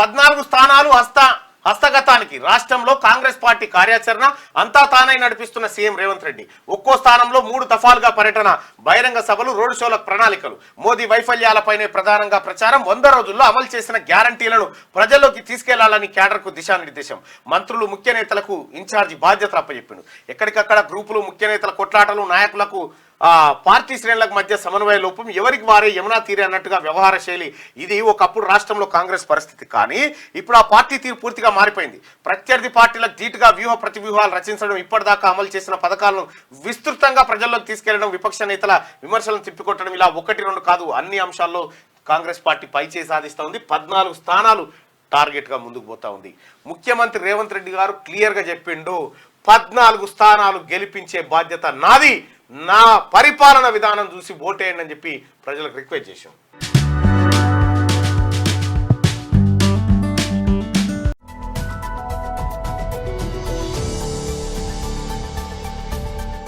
14 స్థానాలు హస్తగతానికి రాష్ట్రంలో కాంగ్రెస్ పార్టీ కార్యాచరణ అంతా తానై నడిపిస్తున్న సీఎం రేవంత్ రెడ్డి. ఒక్కో స్థానంలో 3 దఫాలుగా పర్యటన, బహిరంగ సభలు, రోడ్ షోల ప్రణాళికలు. మోదీ వైఫల్యాలపైనే ప్రధానంగా ప్రచారం. 100 రోజుల్లో అమలు చేసిన గ్యారంటీలను ప్రజల్లోకి తీసుకెళ్లాలని క్యాడర్కు దిశానిర్దేశం. మంత్రులు, ముఖ్య నేతలకు ఇన్ఛార్జి బాధ్యతలు అప్పచెప్పిండు. ఎక్కడికక్కడ గ్రూపులు, ముఖ్య నేతల కొట్లాటలు, నాయకులకు పార్టీ శ్రేణులకు మధ్య సమన్వయ లోపం, ఎవరికి వారే యమునా తీరే అన్నట్టుగా వ్యవహార శైలి. ఇది ఒకప్పుడు రాష్ట్రంలో కాంగ్రెస్ పరిస్థితి. కానీ ఇప్పుడు ఆ పార్టీ తీరు పూర్తిగా మారిపోయింది. ప్రత్యర్థి పార్టీలకు ధీటుగా వ్యూహ ప్రతివ్యూహాలు రచించడం, ఇప్పటిదాకా అమలు చేసిన పథకాలను విస్తృతంగా ప్రజల్లోకి తీసుకెళ్లడం, విపక్ష నేతల విమర్శలను తిప్పికొట్టడం, ఇలా 1-2 కాదు అన్ని అంశాల్లో కాంగ్రెస్ పార్టీ పైచేయి సాధిస్తూ ఉంది. 14 స్థానాలు టార్గెట్గా ముందుకు పోతా ఉంది. ముఖ్యమంత్రి రేవంత్ రెడ్డి గారు క్లియర్గా చెప్పిండు, 14 స్థానాలు గెలిపించే బాధ్యత నాది, నా పరిపాలన విధానం చూసి ఓటేయండి అని చెప్పి ప్రజలకు రిక్వెస్ట్ చేశాం.